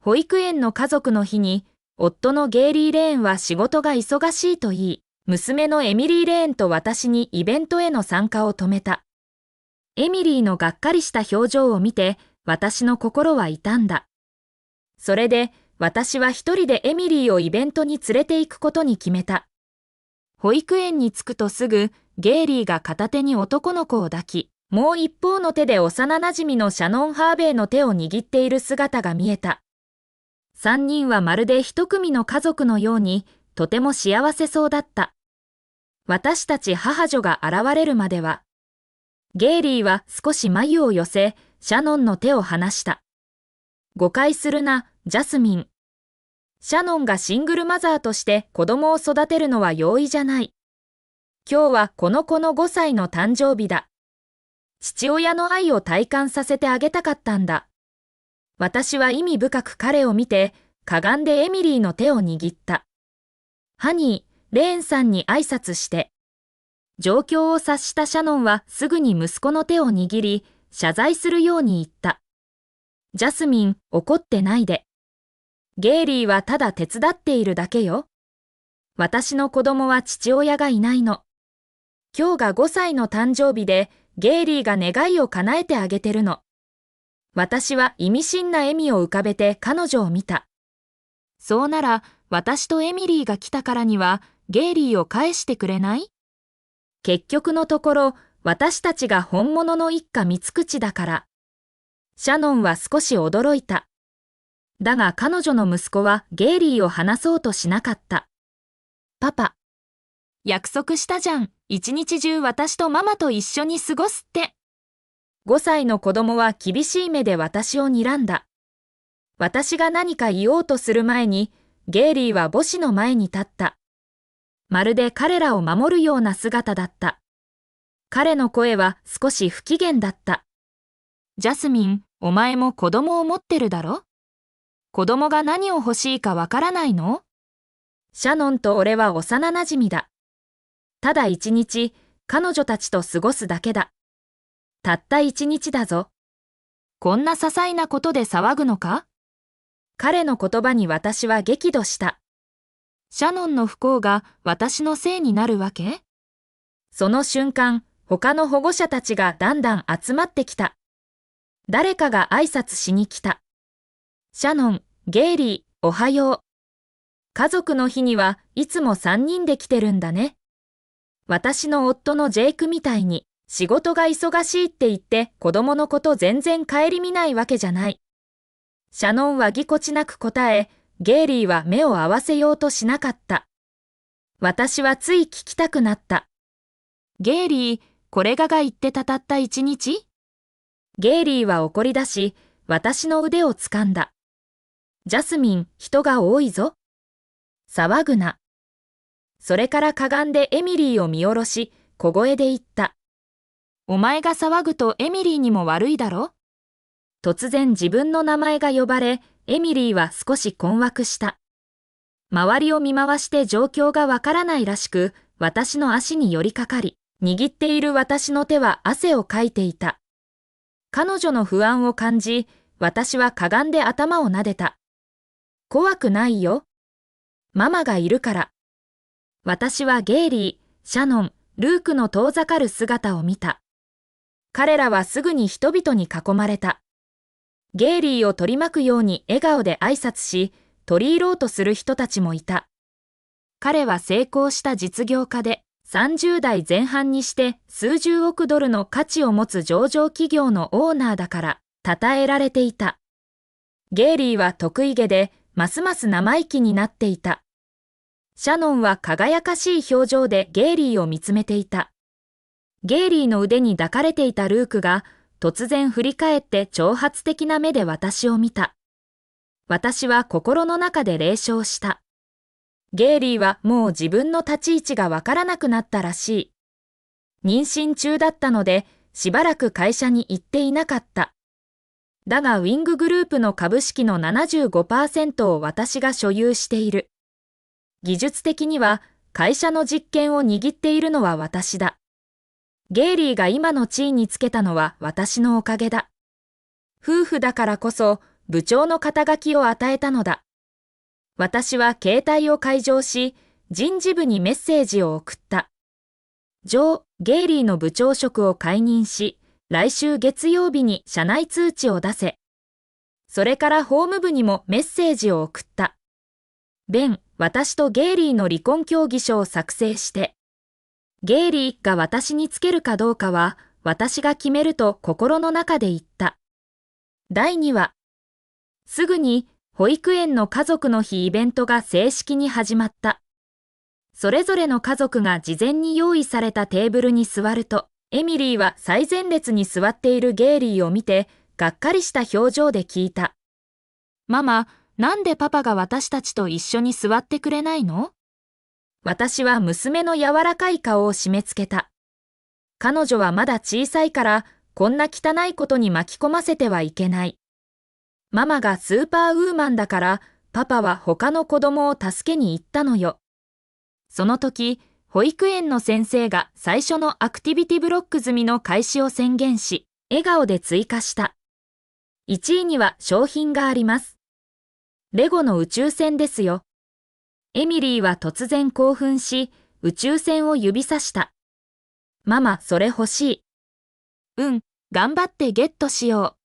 保育園の家族の日に、夫のゲイリー・レーンは仕事が忙しいと言い、娘のエミリー・レーンと私にイベントへの参加を止めた。エミリーのがっかりした表情を見て、私の心は痛んだ。それで、私は一人でエミリーをイベントに連れて行くことに決めた。保育園に着くとすぐ、ゲイリーが片手に男の子を抱き、もう一方の手で幼馴染のシャノン・ハーベイの手を握っている姿が見えた。三人はまるで一組の家族のように、とても幸せそうだった。私たち母女が現れるまでは。ゲイリーは少し眉を寄せ、シャノンの手を離した。誤解するな、ジャスミン。シャノンがシングルマザーとして子供を育てるのは容易じゃない。今日はこの子の5歳の誕生日だ。父親の愛を体感させてあげたかったんだ。私は意味深く彼を見て、かがんでエミリーの手を握った。ハニー、レーンさんに挨拶して。状況を察したシャノンはすぐに息子の手を握り、謝罪するように言った。ジャスミン、怒ってないで。ゲイリーはただ手伝っているだけよ。私の子供は父親がいないの。今日が5歳の誕生日で、ゲイリーが願いを叶えてあげてるの。私は意味深な笑みを浮かべて彼女を見た。そうなら、私とエミリーが来たからには、ゲイリーを返してくれない？結局のところ、私たちが本物の一家三口だから。シャノンは少し驚いた。だが彼女の息子はゲイリーを話そうとしなかった。パパ。約束したじゃん。一日中私とママと一緒に過ごすって。5歳の子供は厳しい目で私を睨んだ。私が何か言おうとする前に、ゲイリーは母子の前に立った。まるで彼らを守るような姿だった。彼の声は少し不機嫌だった。ジャスミン、お前も子供を持ってるだろ？子供が何を欲しいかわからないの？シャノンと俺は幼馴染だ。ただ一日、彼女たちと過ごすだけだ。たった一日だぞ。こんな些細なことで騒ぐのか？彼の言葉に私は激怒した。シャノンの不幸が私のせいになるわけ？その瞬間、他の保護者たちがだんだん集まってきた。誰かが挨拶しに来た。シャノン、ゲイリー、おはよう。家族の日にはいつも3人で来てるんだね。私の夫のジェイクみたいに仕事が忙しいって言って子供のこと全然顧みないわけじゃない。シャノンはぎこちなく答え、ゲイリーは目を合わせようとしなかった。私はつい聞きたくなった。ゲイリー、これが言ってたった一日？ゲイリーは怒り出し、私の腕を掴んだ。ジャスミン、人が多いぞ。騒ぐな。それからかがんでエミリーを見下ろし、小声で言った。お前が騒ぐとエミリーにも悪いだろ？突然自分の名前が呼ばれ、エミリーは少し困惑した。周りを見回して状況がわからないらしく、私の足に寄りかかり、握っている私の手は汗をかいていた。彼女の不安を感じ、私はかがんで頭を撫でた。怖くないよ。ママがいるから。私はゲイリー、シャノン、ルークの遠ざかる姿を見た。彼らはすぐに人々に囲まれた。ゲイリーを取り巻くように笑顔で挨拶し、取り入ろうとする人たちもいた。彼は成功した実業家で、30代前半にして数十億ドルの価値を持つ上場企業のオーナーだから、称えられていた。ゲイリーは得意げで、ますます生意気になっていた。シャノンは輝かしい表情でゲイリーを見つめていた。ゲイリーの腕に抱かれていたルークが、突然振り返って挑発的な目で私を見た。私は心の中で冷笑した。ゲイリーはもう自分の立ち位置がわからなくなったらしい。妊娠中だったので、しばらく会社に行っていなかった。だがウィンググループの株式の 75% を私が所有している。技術的には会社の実権を握っているのは私だ。ゲイリーが今の地位につけたのは私のおかげだ。夫婦だからこそ部長の肩書きを与えたのだ。私は携帯を解錠し、人事部にメッセージを送った。ジョー・ゲイリーの部長職を解任し、来週月曜日に社内通知を出せ。それから法務部にもメッセージを送った。ベン、私とゲイリーの離婚協議書を作成して。ゲイリーが私につけるかどうかは、私が決めると心の中で言った。第2話。すぐに、保育園の家族の日イベントが正式に始まった。それぞれの家族が事前に用意されたテーブルに座ると、エミリーは最前列に座っているゲイリーを見て、がっかりした表情で聞いた。ママ、なんでパパが私たちと一緒に座ってくれないの？私は娘の柔らかい顔を締め付けた。彼女はまだ小さいから、こんな汚いことに巻き込ませてはいけない。ママがスーパーウーマンだから、パパは他の子供を助けに行ったのよ。その時、保育園の先生が最初のアクティビティブロック済みの開始を宣言し、笑顔で追加した。1位には商品があります。レゴの宇宙船ですよ。エミリーは突然興奮し、宇宙船を指さした。ママ、それ欲しい。うん、頑張ってゲットしよう。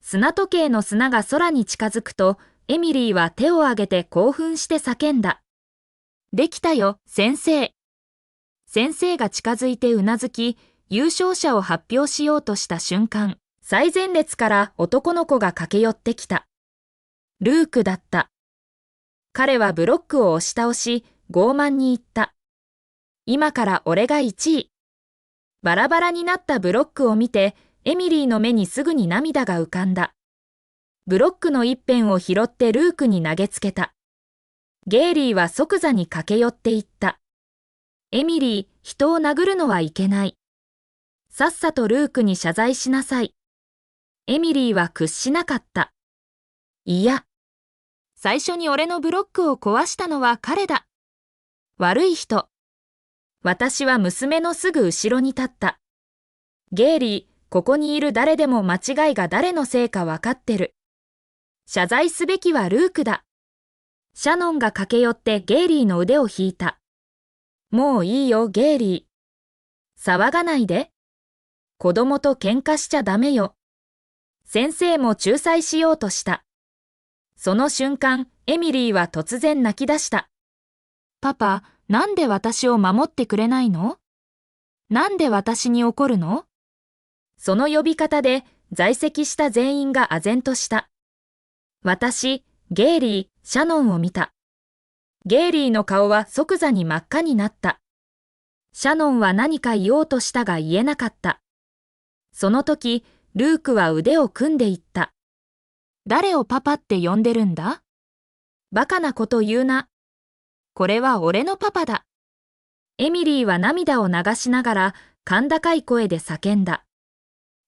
砂時計の砂が空に近づくと、エミリーは手を挙げて興奮して叫んだ。できたよ、先生。先生が近づいてうなずき、優勝者を発表しようとした瞬間、最前列から男の子が駆け寄ってきた。ルークだった。彼はブロックを押し倒し、傲慢に言った。今から俺が1位。バラバラになったブロックを見て、エミリーの目にすぐに涙が浮かんだ。ブロックの一辺を拾ってルークに投げつけた。ゲイリーは即座に駆け寄っていった。エミリー、人を殴るのはいけない。さっさとルークに謝罪しなさい。エミリーは屈しなかった。いや。最初に俺のブロックを壊したのは彼だ。悪い人。私は娘のすぐ後ろに立った。ゲイリー、ここにいる誰でも間違いが誰のせいか分かってる。謝罪すべきはルークだ。シャノンが駆け寄ってゲイリーの腕を引いた。もういいよ、ゲイリー。騒がないで。子供と喧嘩しちゃダメよ。先生も仲裁しようとした。その瞬間、エミリーは突然泣き出した。パパ、なんで私を守ってくれないの？なんで私に怒るの？その呼び方で在籍した全員が唖然とした。私、ゲイリー、シャノンを見た。ゲイリーの顔は即座に真っ赤になった。シャノンは何か言おうとしたが言えなかった。その時、ルークは腕を組んでいった。誰をパパって呼んでるんだ？バカなこと言うな。これは俺のパパだ。エミリーは涙を流しながら甲高い声で叫んだ。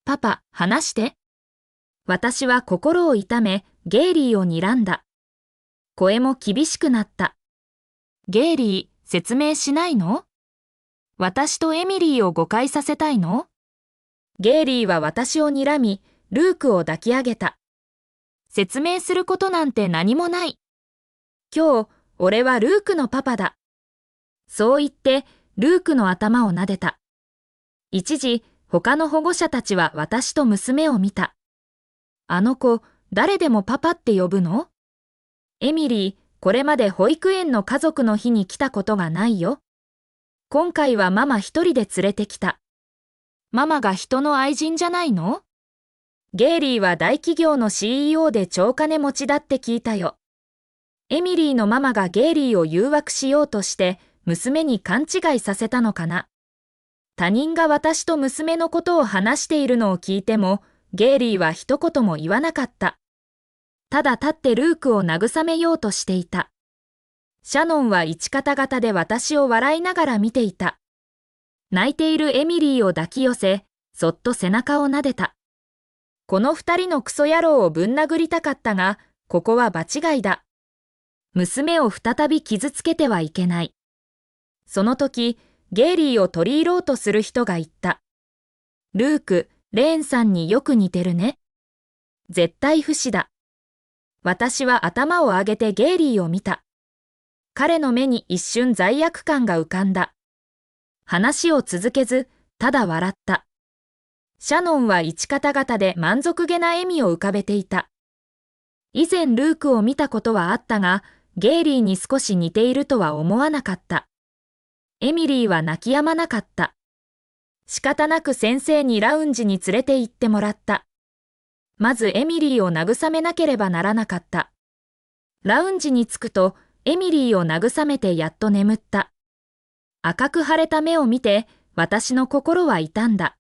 パパ、話して。私は心を痛め、ゲイリーを睨んだ。声も厳しくなった。ゲイリー、説明しないの？私とエミリーを誤解させたいの？ゲイリーは私を睨み、ルークを抱き上げた。説明することなんて何もない。今日、俺はルークのパパだ。そう言って、ルークの頭を撫でた。一時、他の保護者たちは私と娘を見た。あの子、誰でもパパって呼ぶの？エミリー、これまで保育園の家族の日に来たことがないよ。今回はママ一人で連れてきた。ママが人の愛人じゃないの？ゲイリーは大企業の CEO で超金持ちだって聞いたよ。エミリーのママがゲイリーを誘惑しようとして娘に勘違いさせたのかな。他人が私と娘のことを話しているのを聞いても、ゲイリーは一言も言わなかった。ただ立ってルークを慰めようとしていた。シャノンは一方型で私を笑いながら見ていた。泣いているエミリーを抱き寄せ、そっと背中を撫でた。この二人のクソ野郎をぶん殴りたかったが、ここは場違いだ。娘を再び傷つけてはいけない。その時、ゲイリーを取り入ろうとする人が言った。ルーク、レーンさんによく似てるね。絶対不死だ。私は頭を上げてゲイリーを見た。彼の目に一瞬罪悪感が浮かんだ。話を続けず、ただ笑った。シャノンは一方々で満足げな笑みを浮かべていた。以前ルークを見たことはあったが、ゲイリーに少し似ているとは思わなかった。エミリーは泣き止まなかった。仕方なく先生にラウンジに連れて行ってもらった。まずエミリーを慰めなければならなかった。ラウンジに着くと、エミリーを慰めてやっと眠った。赤く腫れた目を見て、私の心は痛んだ。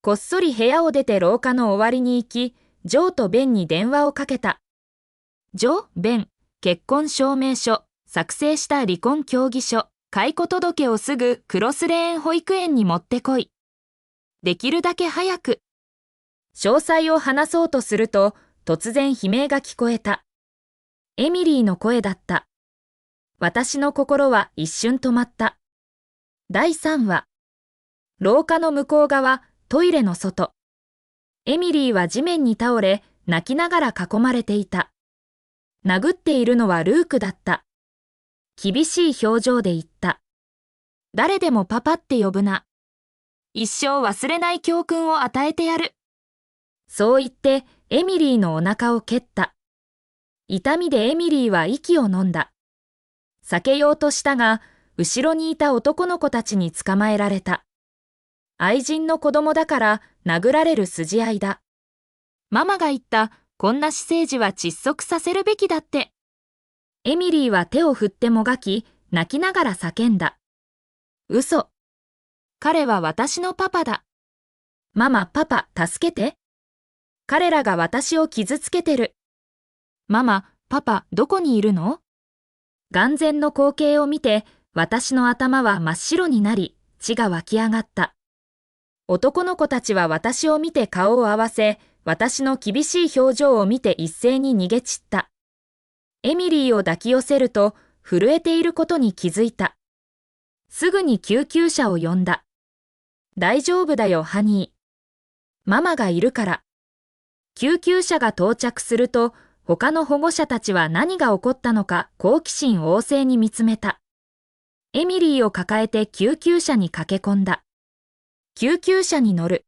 こっそり部屋を出て廊下の終わりに行き、ジョーとベンに電話をかけた。ジョー、ベン、結婚証明書、作成した離婚協議書、解雇届をすぐクロスレーン保育園に持ってこい。できるだけ早く。詳細を話そうとすると、突然悲鳴が聞こえた。エミリーの声だった。私の心は一瞬止まった。第3話。廊下の向こう側、トイレの外。エミリーは地面に倒れ、泣きながら囲まれていた。殴っているのはルークだった。厳しい表情で言った。誰でもパパって呼ぶな。一生忘れない教訓を与えてやる。そう言って、エミリーのお腹を蹴った。痛みでエミリーは息を飲んだ。避けようとしたが、後ろにいた男の子たちに捕まえられた。愛人の子供だから殴られる筋合いだ。ママが言った、こんな私生児は窒息させるべきだって。エミリーは手を振ってもがき、泣きながら叫んだ。嘘。彼は私のパパだ。ママ、パパ、助けて。彼らが私を傷つけてる。ママ、パパ、どこにいるの？眼前の光景を見て、私の頭は真っ白になり、血が湧き上がった。男の子たちは私を見て顔を合わせ、私の厳しい表情を見て一斉に逃げ散った。エミリーを抱き寄せると、震えていることに気づいた。すぐに救急車を呼んだ。大丈夫だよ、ハニー。ママがいるから。救急車が到着すると、他の保護者たちは何が起こったのか好奇心旺盛に見つめた。エミリーを抱えて救急車に駆け込んだ。救急車に乗る。